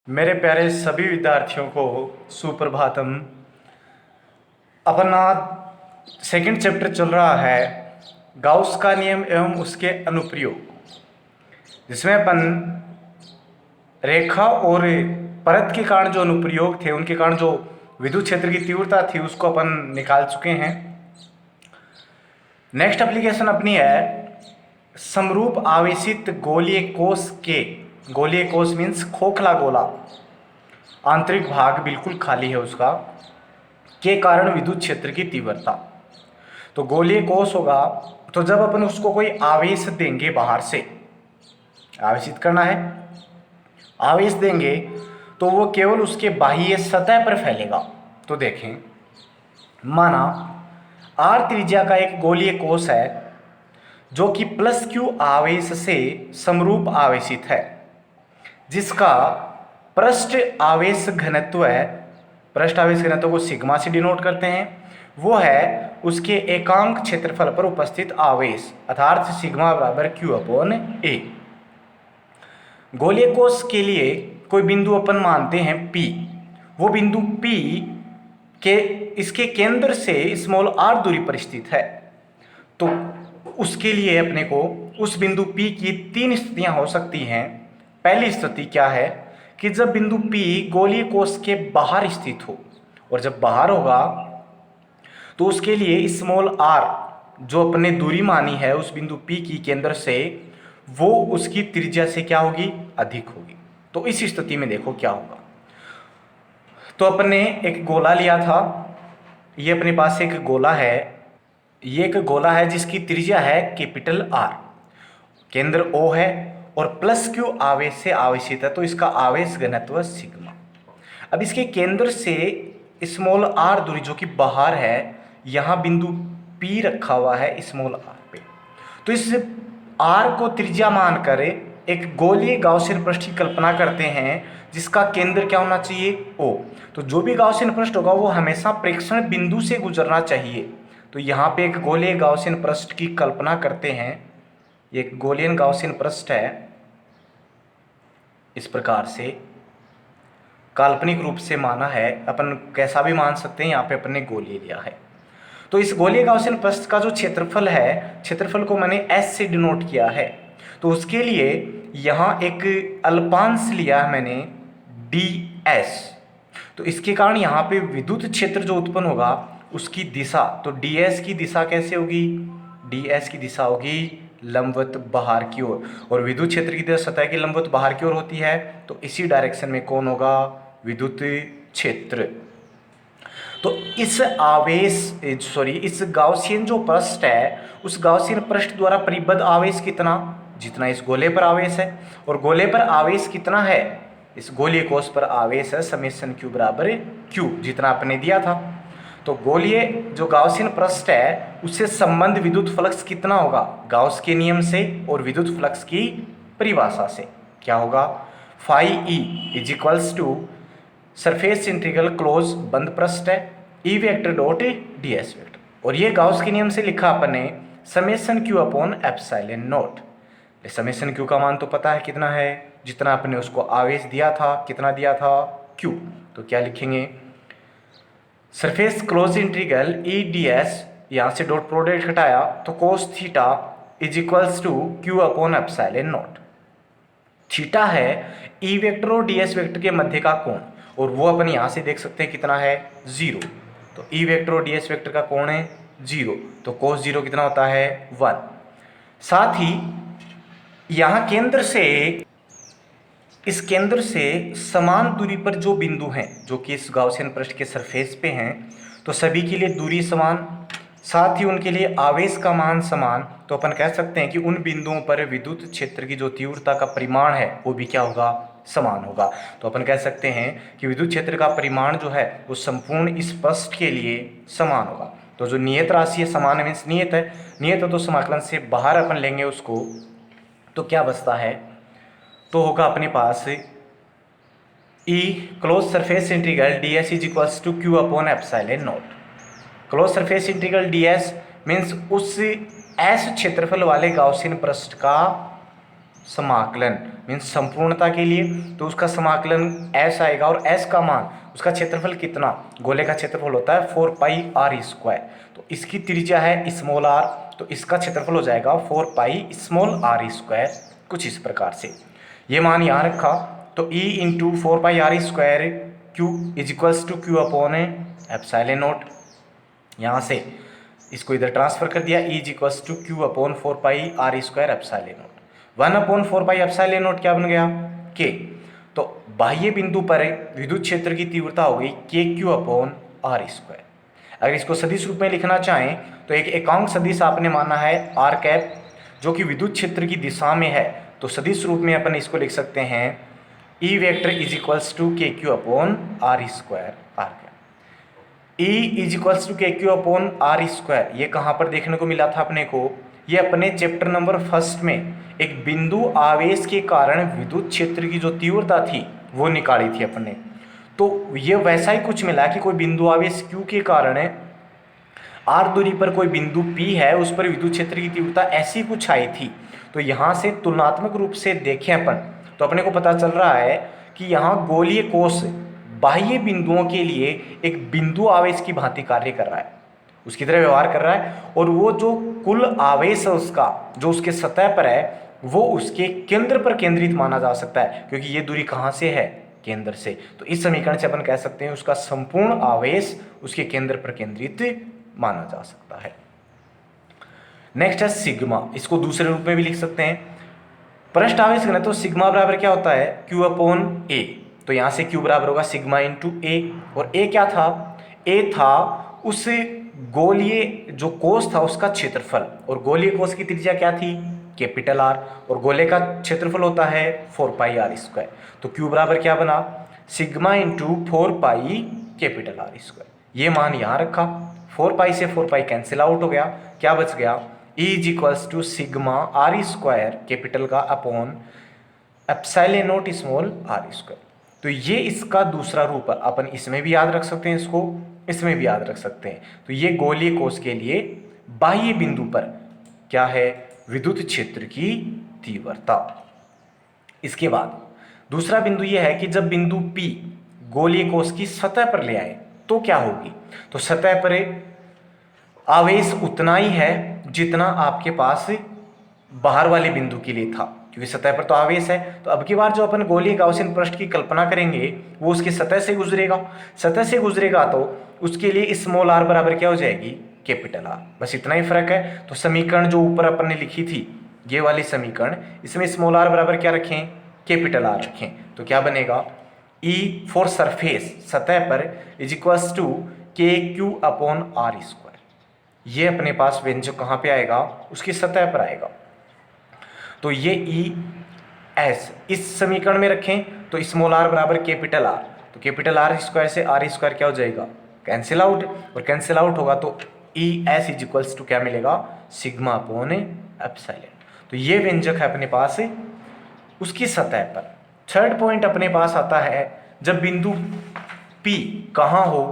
मेरे प्यारे सभी विद्यार्थियों को सुप्रभातम। अपना सेकंड चैप्टर चल रहा है गाउस का नियम एवं उसके अनुप्रयोग, जिसमें अपन रेखा और परत के कारण जो अनुप्रयोग थे, उनके कारण जो विद्युत क्षेत्र की तीव्रता थी, उसको अपन निकाल चुके हैं। नेक्स्ट एप्लीकेशन अपनी है समरूप आवेशित गोलीय कोश के, गोलीय कोश मीन्स खोखला गोला, आंतरिक भाग बिल्कुल खाली है उसका, के कारण विद्युत क्षेत्र की तीव्रता। तो गोलीय कोश होगा, तो जब अपन उसको कोई आवेश देंगे, बाहर से आवेशित करना है, आवेश देंगे तो वो केवल उसके बाह्य सतह पर फैलेगा। तो देखें, माना आर त्रिज्या का एक गोलीय कोश है जो कि प्लस क्यू आवेश से समरूप आवेशित है, जिसका पृष्ठ आवेश घनत्व है, पृष्ठ आवेश घनत्व को सिग्मा से डिनोट करते हैं, वो है उसके एकांक क्षेत्रफल पर उपस्थित आवेश, अर्थात सिग्मा बराबर क्यू अपॉन ए। गोलीय कोश के लिए कोई बिंदु अपन मानते हैं P, वो बिंदु P के इसके केंद्र से स्मॉल r दूरी पर स्थित है। तो उसके लिए अपने को उस बिंदु P की तीन स्थितियां हो सकती हैं। पहली स्थिति क्या है कि जब बिंदु P गोलीय कोश के बाहर स्थित हो, और जब बाहर होगा तो उसके लिए स्मॉल r जो अपने दूरी मानी है उस बिंदु P की केंद्र से, वो उसकी त्रिज्या से क्या होगी, अधिक होगी। तो इस स्थिति में देखो क्या होगा। तो अपन ने एक गोला लिया था, ये अपने पास एक गोला है, ये एक गोला है जिसकी त्रिज्या है कैपिटल R, केंद्र O है और प्लस क्यू आवेश से आवेशित है, तो इसका आवेश घनत्व सिग्मा। अब इसके केंद्र से स्मॉल r दूरी जो कि बाहर है, यहाँ बिंदु P रखा हुआ है स्मॉल r पे। तो इस r को त्रिज्या मानकर एक गोलीय गाउसियन पृष्ठ की कल्पना करते हैं जिसका केंद्र क्या होना चाहिए, O। तो जो भी गाउसियन पृष्ठ होगा वो हमेशा प्रेक्षण बिंदु से गुजरना चाहिए। तो यहाँ पे एक गोलीय गाउसियन पृष्ठ की कल्पना करते हैं, एक गोलीय गाउसियन पृष्ठ है, इस प्रकार से काल्पनिक रूप से माना है, अपन कैसा भी मान सकते हैं, यहाँ पे अपन ने गोलीय लिया है। तो इस गोलीय गाउसियन पृष्ठ का जो क्षेत्रफल है, क्षेत्रफल को मैंने S से डिनोट किया है। तो उसके लिए यहाँ एक अल्पांश लिया है मैंने ds। तो इसके कारण यहाँ पे विद्युत क्षेत्र जो उत्पन्न होगा उसकी दिशा, तो ds की दिशा कैसे होगी, ds की दिशा होगी लंबवत बाहर की ओर, और विद्युत क्षेत्र की दिशा सतह की लंबवत बाहर की ओर होती है, तो इसी डायरेक्शन में कौन होगा, विद्युत क्षेत्र। तो इस इस गाउसियन जो पृष्ठ है, उस गाउसियन पृष्ठ द्वारा परिबद्ध आवेश कितना, जितना इस गोले पर आवेश है, और गोले पर आवेश कितना है, इस गोलीय कोश पर आवेश है समेशन क्यू बराबर क्यू, जितना आपने दिया था। तो गोलीय जो गाउसियन पृष्ठ है उससे संबंध विद्युत फ्लक्स कितना होगा, गाउस के नियम से और विद्युत फ्लक्स की परिभाषा से क्या होगा, phi E is equals to surface integral close बंद पृष्ठ है E vector dot ds vector, और ये गाउस के नियम से लिखा अपन ने summation q upon epsilon naught. Summation q का मान तो पता है कितना है, जितना आपने उसको आवेश दिया था, कितना दिया था, क्यू। तो क्या लिखेंगे, surface close integral E ds, यहाँ से डॉट प्रोडक्ट हटाया तो cos theta is equals to Q upon epsilon naught. Theta है ई वेक्टर और ds वेक्टर के मध्य का कोण, और वो अपन यहाँ से देख सकते हैं कितना है, 0। तो ई वेक्टर और ds वेक्टर का कोण है 0, तो कोस 0 कितना होता है, 1। साथ ही यहाँ केंद्र से, इस केंद्र से समान दूरी पर जो बिंदु हैं जो कि इस गाउसियन पृष्ठ के सरफेस पे हैं, तो सभी के लिए दूरी समान, साथ ही उनके लिए आवेश का मान समान। तो अपन कह सकते हैं कि उन बिंदुओं पर विद्युत क्षेत्र की जो तीव्रता का परिमाण है वो भी क्या होगा, समान होगा। तो अपन कह सकते हैं कि विद्युत क्षेत्र का परिमाण जो है वो संपूर्ण इस पृष्ठ के लिए समान होगा। तो जो नियत राशि है, समान मीन्स नियत है, नियत है तो समाकलन से बाहर अपन लेंगे उसको, तो क्या बचता है, तो होगा अपने पास E close surface integral ds is equals to Q upon epsilon not. Close surface integral ds means उस S क्षेत्रफल वाले गाउसियन पृष्ठ का समाकलन मीन्स संपूर्णता के लिए, तो उसका समाकलन s आएगा और s का मान, उसका क्षेत्रफल कितना, गोले का क्षेत्रफल होता है 4 पाई r स्क्वायर, तो इसकी त्रिज्या है स्मॉल r, तो इसका क्षेत्रफल हो जाएगा 4 पाई स्मॉल r स्क्वायर, कुछ इस प्रकार से। ये मान यहाँ रखा तो e into 4 pi r square q is equals to Q upon epsilon naught, यहाँ से इसको इधर ट्रांसफर कर दिया, e is equals to Q upon 4 pi r square epsilon naught, 1/4 pi epsilon naught क्या बन गया k। तो बाह्य बिंदु पर विद्युत क्षेत्र की तीव्रता हो गई के क्यू अपॉन r स्क्वायर। अगर इसको सदिश रूप में लिखना चाहें तो एक एकांक सदिश आपने माना है r कैप, जो कि विद्युत क्षेत्र की दिशा में है, तो सदिश रूप में अपन इसको लिख सकते हैं E vector is equals to K Q upon r square r cap. E is equals to K Q upon r square, ये कहाँ पर देखने को मिला था अपने को, ये अपने चैप्टर नंबर 1 में एक बिंदु आवेश के कारण विद्युत क्षेत्र की जो तीव्रता थी वो निकाली थी अपने। तो ये वैसा ही कुछ मिला कि कोई बिंदु आवेश Q के कारण r दूरी पर कोई बिंदु P है, उस पर विद्युत क्षेत्र की तीव्रता ऐसी कुछ आई थी। तो यहाँ से तुलनात्मक रूप से देखें अपन तो अपने को पता चल रहा है कि यहाँ गोलीय कोश बाह्य बिंदुओं के लिए एक बिंदु आवेश की भांति कार्य कर रहा है, उसकी तरह व्यवहार कर रहा है, और वो जो कुल आवेश है उसका जो उसके सतह पर है वो उसके केंद्र पर केंद्रित माना जा सकता है, क्योंकि ये दूरी कहाँ से है, केंद्र से। तो इस समीकरण से अपन कह सकते हैं उसका संपूर्ण आवेश उसके केंद्र पर केंद्रित माना जा सकता है। नेक्स्ट है सिग्मा, इसको दूसरे रूप में भी लिख सकते हैं। पृष्ठ आवेश घनत्व तो सिग्मा बराबर क्या होता है, क्यू अपॉन ए, तो यहाँ से क्यू बराबर होगा सिग्मा इंटू ए, और ए क्या था, ए था उस गोलीय जो कोश था उसका क्षेत्रफल, और गोलीय कोश की त्रिज्या क्या थी, कैपिटल आर, और गोले का क्षेत्रफल होता है 4 पाई आर स्क्वायर। तो क्यू बराबर क्या बना, sigma into 4 pi capital R square. ये मान यहाँ रखा, 4 पाई से 4 पाई कैंसिल आउट हो गया, क्या बच गया, E is equals to sigma R square capital का upon epsilon not small R square. तो ये इसका दूसरा रूप है, अपन इसमें भी याद रख सकते हैं, इसको इसमें भी याद रख सकते हैं। तो ये गोलीय कोश के लिए बाह्य बिंदु पर क्या है, विद्युत क्षेत्र की तीव्रता। इसके बाद दूसरा बिंदु यह है कि जब बिंदु P गोलीय कोश की सतह पर ले आए तो क्या होगी, तो सतह पर आवेश उतना ही है जितना आपके पास बाहर वाले बिंदु के लिए था, क्योंकि सतह पर तो आवेश है। तो अब की बार जो अपन गोलीय गाउसियन पृष्ठ की कल्पना करेंगे वो उसकी सतह से गुजरेगा, सतह से गुजरेगा तो उसके लिए स्मॉल r बराबर क्या हो जाएगी, कैपिटल आर, बस इतना ही फर्क है। तो समीकरण जो ऊपर अपन ने लिखी थी ये वाली समीकरण, इसमें स्मॉल r बराबर क्या रखें, कैपिटल आर रखें, तो क्या बनेगा, E फॉर सरफेस सतह पर is equals to K Q upon are square. ये अपने पास व्यंजक कहाँ पे आएगा, उसकी सतह पर आएगा। तो ये ई एस इस समीकरण में रखें तो स्मॉल r बराबर कैपिटल आर, तो कैपिटल आर स्क्वायर से आर स्क्वायर क्या हो जाएगा, कैंसिल आउट, और कैंसिल आउट होगा तो E S is equals to क्या मिलेगा, सिग्मा अपॉन एप्सिलॉन। तो ये व्यंजक है अपने पास उसकी सतह पर। थर्ड पॉइंट अपने पास आता है जब बिंदु P कहाँ हो,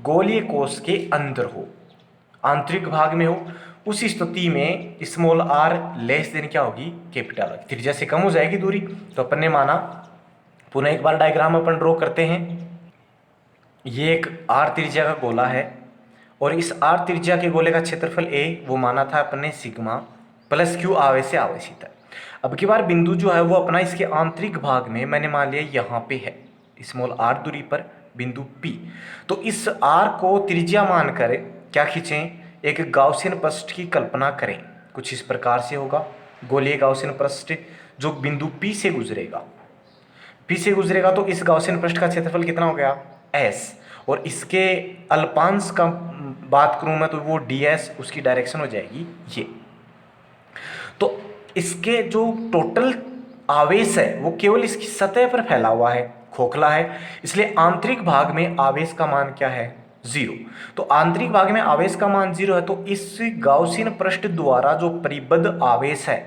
गोलीय कोश के अंदर हो, आंतरिक भाग में हो, उस स्थिति में स्मॉल r लेस देन क्या होगी, कैपिटल आर, त्रिज्या से कम हो जाएगी दूरी। तो अपन ने माना, पुनः एक बार डायग्राम अपन ड्रॉ करते हैं। ये एक r त्रिज्या का गोला है और इस r त्रिज्या के गोले का क्षेत्रफल a वो माना था अपन ने सिग्मा प्लस q आवेश से आवेशित है। अब की बार बिंदु जो है वो अपना इसके आंतरिक भाग में मैंने मान लिया यहाँ पे है, स्मॉल r दूरी पर बिंदु P। तो इस r को त्रिज्या मानकर क्या खींचें, एक गाउसियन पृष्ठ की कल्पना करें। कुछ इस प्रकार से होगा गोलीय गाउसियन पृष्ठ जो बिंदु P से गुजरेगा, P से गुजरेगा तो इस गाउसियन पृष्ठ का क्षेत्रफल कितना हो गया, S, और इसके अल्पांश का बात करूं मैं तो वो ds, उसकी डायरेक्शन हो जाएगी ये। तो इसके जो टोटल आवेश है वो केवल इसकी सतह पर फैला हुआ है, खोखला है, इसलिए आंतरिक भाग में आवेश का मान क्या है, 0। तो आंतरिक भाग में आवेश का मान 0 है तो इस गाउसियन पृष्ठ द्वारा जो परिबद्ध आवेश है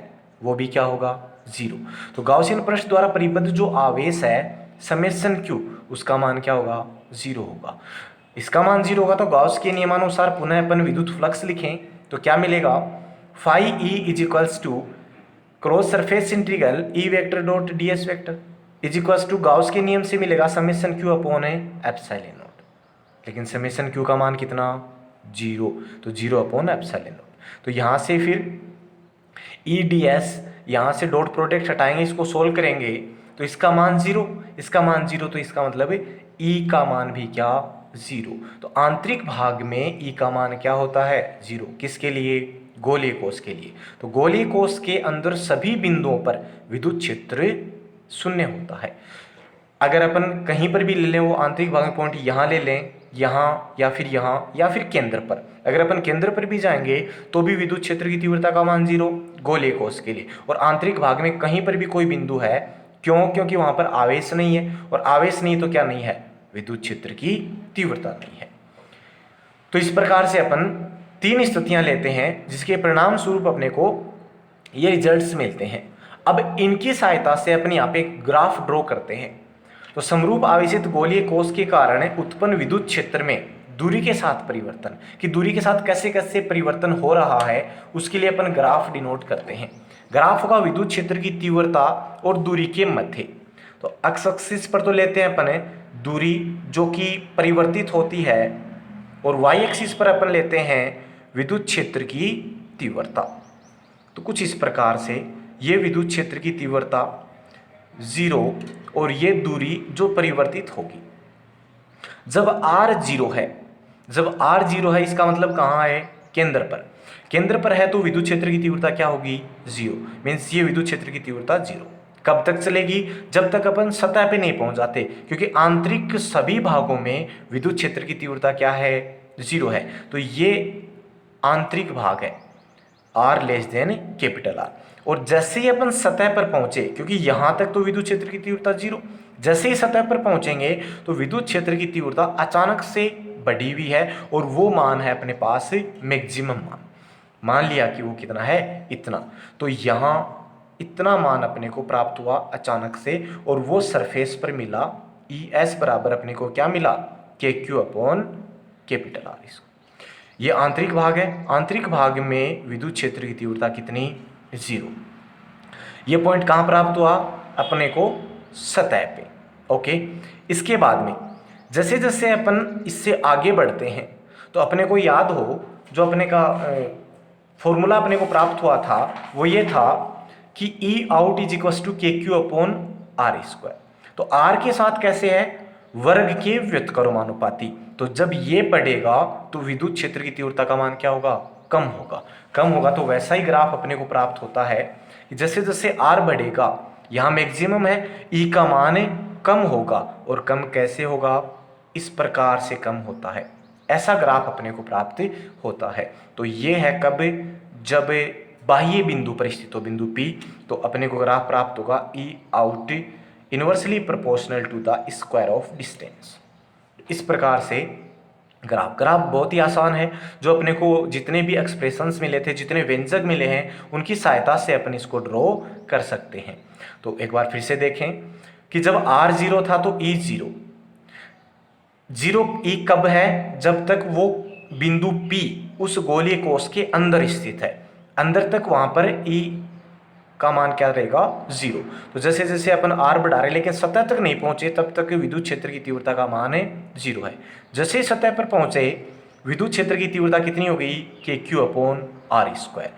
वो भी क्या होगा, 0। तो गाउसियन पृष्ठ द्वारा परिबद्ध जो आवेश है समेशन q, उसका मान क्या होगा, 0 होगा। इसका मान 0 होगा तो गाउस के नियमानुसार पुनः अपन विद्युत फ्लक्स लिखें तो क्या मिलेगा, phi E is equals to cross surface integral E vector dot d s vector is equal to Gauss के नियम से मिलेगा summation q upon epsilon naught, लेकिन समेशन क्यू का मान कितना 0, तो 0 अपॉन एप्सिलॉन नॉट। तो यहाँ से फिर ई डी एस, यहाँ से डॉट प्रोडक्ट हटाएंगे, इसको सोल्व करेंगे तो इसका मान 0, इसका मान 0, तो इसका मतलब ई का मान भी क्या 0। तो आंतरिक भाग में ई का मान क्या होता है 0, किसके लिए गोलीय कोश के लिए। तो गोलीय कोश के अंदर सभी बिंदुओं पर विद्युत क्षेत्र 0 होता है। अगर अपन कहीं पर भी ले लें वो आंतरिक भाग में पॉइंट यहाँ ले लें, यहाँ या फिर केंद्र पर, अगर अपन केंद्र पर भी जाएंगे तो भी विद्युत क्षेत्र की तीव्रता का मान 0 गोलीय कोश के लिए। और आंतरिक भाग में कहीं पर भी कोई बिंदु है, क्यों, क्योंकि वहां पर आवेश नहीं है, और आवेश नहीं तो क्या नहीं है, विद्युत क्षेत्र की तीव्रता नहीं है। तो इस प्रकार से अपन 3 स्थितियां लेते हैं जिसके परिणाम स्वरूप अपने को ये रिजल्ट्स मिलते हैं। अब इनकी सहायता से अपन यहाँ पे एक ग्राफ ड्रॉ करते हैं। तो समरूप आवेशित गोलीय कोश के कारण उत्पन्न विद्युत क्षेत्र में दूरी के साथ परिवर्तन, कि दूरी के साथ कैसे कैसे परिवर्तन हो रहा है उसके लिए अपन ग्राफ डिनोट करते हैं। ग्राफ होगा विद्युत क्षेत्र की तीव्रता और दूरी के मध्य। तो एक्स एक्सिस पर तो लेते हैं अपन दूरी जो कि परिवर्तित होती है, और वाई एक्सिस पर अपन लेते हैं विद्युत क्षेत्र की तीव्रता। तो कुछ इस प्रकार से ये विद्युत क्षेत्र की तीव्रता 0 और ये दूरी जो परिवर्तित होगी। जब r 0 है, जब r 0 है इसका मतलब कहाँ है, केंद्र पर। केंद्र पर है तो विद्युत क्षेत्र की तीव्रता क्या होगी 0, मीन्स ये विद्युत क्षेत्र की तीव्रता 0। कब तक चलेगी, जब तक अपन सतह पे नहीं पहुंच जाते, क्योंकि आंतरिक सभी भागों में विद्युत क्षेत्र की तीव्रता क्या है 0 है। तो ये आंतरिक भाग है r less than capital R। और जैसे ही अपन सतह पर पहुंचे, क्योंकि यहां तक तो विद्युत क्षेत्र की तीव्रता 0, जैसे ही सतह पर पहुंचेंगे तो विद्युत क्षेत्र की तीव्रता अचानक से बढ़ी हुई है, और वो मान है अपने पास मैक्सिमम मान। मान लिया कि वो कितना है, इतना। तो यहाँ इतना मान अपने को प्राप्त हुआ अचानक से, और वो सरफेस पर मिला। ई एस बराबर अपने को क्या मिला, के क्यू अपॉन कैपिटल R। इसको ये आंतरिक भाग है, आंतरिक भाग में विद्युत क्षेत्र की तीव्रता कितनी 0। ये पॉइंट कहाँ प्राप्त हुआ अपने को, सतह पे। ओके, इसके बाद में जैसे जैसे अपन इससे आगे बढ़ते हैं तो अपने को याद हो जो अपने का फॉर्मूला अपने को प्राप्त हुआ था वो ये था कि ई out is equal to K Q upon are square. तो r के साथ कैसे है, वर्ग के व्युत्क्रमानुपाती। तो जब ये बढ़ेगा तो विद्युत क्षेत्र की तीव्रता का मान क्या होगा, कम होगा। कम होगा तो वैसा ही ग्राफ अपने को प्राप्त होता है कि जैसे जैसे r बढ़ेगा, यहाँ मैक्सिमम है, ई का मान कम होगा। और कम कैसे होगा, इस प्रकार से कम होता है। ऐसा ग्राफ अपने को प्राप्त होता है। तो ये है कब, जब बाह्य बिंदु पर स्थित हो, बिंदु P, तो अपने को ग्राफ प्राप्त होगा E out inversely proportional to the square of distance. इस प्रकार से ग्राफ बहुत ही आसान है। जो अपने को जितने भी एक्सप्रेशंस मिले थे, जितने व्यंजक मिले हैं, उनकी सहायता से अपन इसको ड्रॉ कर सकते हैं। तो एक बार फिर से देखें कि जब r 0 था तो e 0 e कब है, जब तक वो बिंदु P उस गोलीय कोश के अंदर स्थित है, अंदर तक वहां पर e का मान क्या रहेगा 0। तो जैसे जैसे अपन r बढ़ा रहे लेकिन सतह तक नहीं पहुंचे, तब तक विद्युत क्षेत्र की तीव्रता का मान है 0 है। जैसे ही सतह पर पहुंचे विद्युत क्षेत्र की तीव्रता कितनी हो गई, के क्यू अपॉन आर स्क्वायर।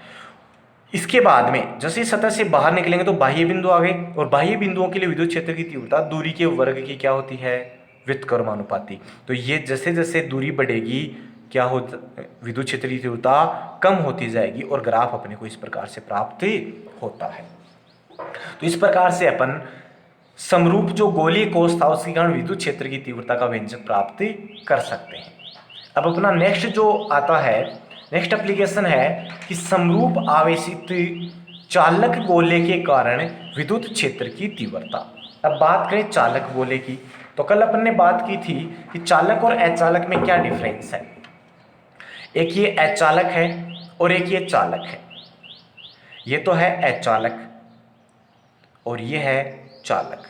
इसके बाद में जैसे ही सतह से बाहर निकलेंगे तो बाह्य बिंदु आ गए, और बाह्य बिंदुओं के लिए विद्युत क्षेत्र की तीव्रता दूरी के वर्ग की क्या होती है, व्युत्क्रमानुपाती। तो ये जैसे जैसे दूरी बढ़ेगी क्या हो, विद्युत क्षेत्र की तीव्रता कम होती जाएगी, और ग्राफ अपने को इस प्रकार से प्राप्त होता है। तो इस प्रकार से अपन समरूप जो गोलीय कोश था उसके कारण विद्युत क्षेत्र की तीव्रता का व्यंजक प्राप्त कर सकते हैं। अब अपना नेक्स्ट जो आता है, नेक्स्ट एप्लीकेशन है कि समरूप आवेशित चालक गोले के कारण विद्युत क्षेत्र की तीव्रता। अब बात करें चालक गोले की, तो कल अपन ने बात की थी कि चालक और अचालक में क्या डिफरेंस है। एक ये अचालक है और एक ये चालक है। ये तो है अचालक और ये है चालक।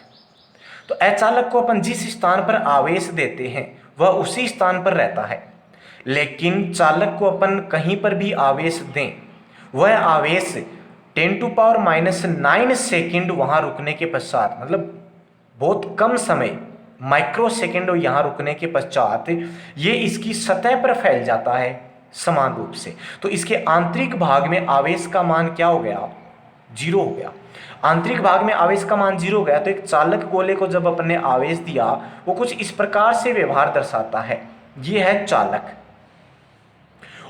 तो अचालक को अपन जिस स्थान पर आवेश देते हैं वह उसी स्थान पर रहता है, लेकिन चालक को अपन कहीं पर भी आवेश दें वह आवेश 10⁻⁹ सेकेंड वहां रुकने के पश्चात, मतलब बहुत कम समय, माइक्रो सेकेंड यहाँ रुकने के पश्चात ये इसकी सतह पर फैल जाता है समान रूप से। तो इसके आंतरिक भाग में आवेश का मान क्या हो गया, 0 हो गया। आंतरिक भाग में आवेश का मान 0 हो गया। तो एक चालक गोले को जब अपने आवेश दिया, वो कुछ इस प्रकार से व्यवहार दर्शाता है, ये है चालक।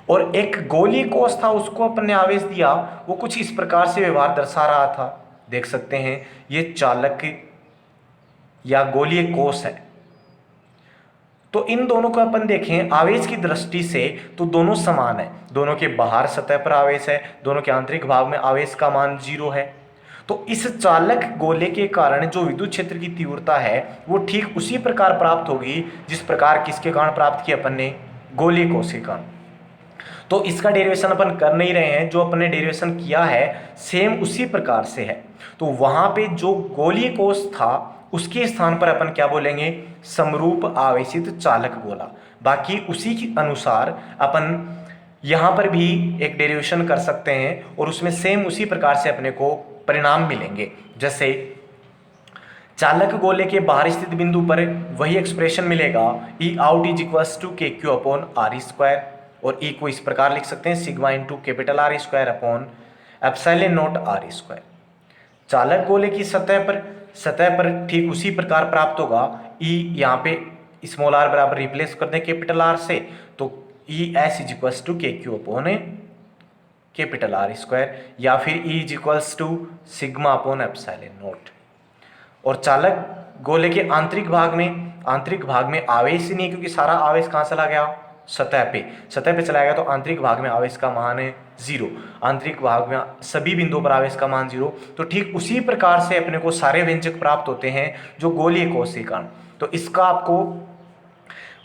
और एक गोलीय कोष था, उसको अपने आवेश दिया, वो कुछ इस प्रकार से व्यवहार दर्शा रहा था। देख सकते हैं ये चालक या गोलीय कोष है। तो इन दोनों को अपन देखें आवेश की दृष्टि से तो दोनों समान है। दोनों के बाहर सतह पर आवेश है, दोनों के आंतरिक भाग में आवेश का मान 0 है। तो इस चालक गोले के कारण जो विद्युत क्षेत्र की तीव्रता है वो ठीक उसी प्रकार प्राप्त होगी जिस प्रकार किसके कारण प्राप्त की अपन ने, गोलीय कोष के कारण। तो इसका डेरिवेशन अपन कर नहीं रहे हैं, जो अपन ने डेरिवेशन किया है सेम उसी प्रकार से है। तो वहां पे जो गोलीय कोष था उसके स्थान पर अपन क्या बोलेंगे, समरूप आवेशित चालक गोला। बाकी उसी के अनुसार अपन यहाँ पर भी एक डेरिवेशन कर सकते हैं और उसमें सेम उसी प्रकार से अपने को परिणाम मिलेंगे। जैसे चालक गोले के बाहर स्थित बिंदु पर वही एक्सप्रेशन मिलेगा, E out is equals to KQ upon R², और E को इस प्रकार लिख सकते हैं sigma into capital R² upon epsilon naught R²। चालक गोले की सतह पर ठीक उसी प्रकार प्राप्त होगा। E यहाँ पे स्मॉल r बराबर रिप्लेस कर दें कैपिटल R से, तो ES is equals to KQ upon capital R², या फिर E is equals to sigma upon epsilon naught. और चालक गोले के आंतरिक भाग में आवेश ही नहीं, क्योंकि सारा आवेश कहाँ चला गया, सतह पे चला गया। तो आंतरिक भाग में आवेश का मान है 0, आंतरिक भाग में सभी बिंदुओं पर आवेश का मान 0। तो ठीक उसी प्रकार से अपने को सारे व्यंजक प्राप्त होते हैं जो गोलीय कोष के कारण। तो इसका आपको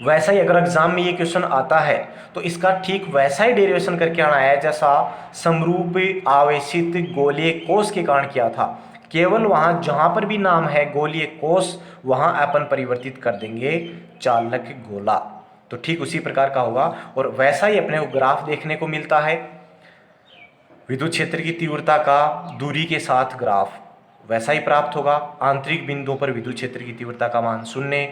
वैसा ही अगर एग्जाम में ये क्वेश्चन आता है तो इसका ठीक वैसा ही डेरिवेशन करके आना है जैसा समरूप आवेशित गोलीय कोष के कारण किया था। केवल वहां जहां पर भी नाम है गोलीय कोष वहां अपन परिवर्तित कर देंगे चालक गोला। तो ठीक उसी प्रकार का होगा और वैसा ही अपने को ग्राफ देखने को मिलता है। विद्युत क्षेत्र की तीव्रता का दूरी के साथ ग्राफ वैसा ही प्राप्त होगा। आंतरिक बिंदुओं पर विद्युत क्षेत्र की तीव्रता का मान 0,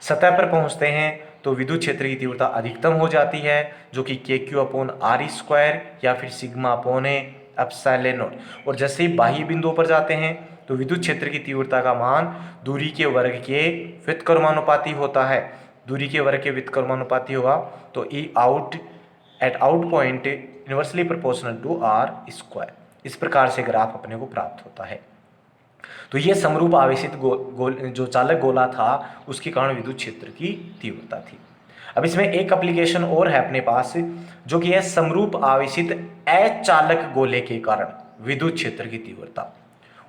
सतह पर पहुंचते हैं तो विद्युत क्षेत्र की तीव्रता अधिकतम हो जाती है जो कि KQ अपॉन R² या फिर सिग्मा अपॉन एप्सिलॉन नॉट। और जैसे ही बाह्य बिंदुओं पर जाते हैं तो विद्युत क्षेत्र की तीव्रता का मान दूरी के वर्ग के व्युत्क्रमानुपाती होता है। दूरी के वर्ग के व्युत्क्रमानुपाती होगा तो E out at out point inversely proportional to R²। इस प्रकार से ग्राफ अपने को प्राप्त होता है। तो ये समरूप आवेशित जो चालक गोला था उसके कारण विद्युत क्षेत्र की तीव्रता थी। अब इसमें एक एप्लीकेशन और है अपने पास जो कि है समरूप आवेशित अचालक गोले के कारण विद्युत क्षेत्र की तीव्रता।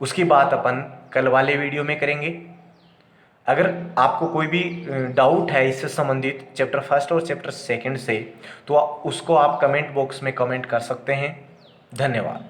उसकी बात अपन कल वाले वीडियो में करेंगे। अगर आपको कोई भी डाउट है इससे संबंधित चैप्टर 1 और चैप्टर 2 से तो उसको आप कमेंट बॉक्स में कमेंट कर सकते हैं। धन्यवाद।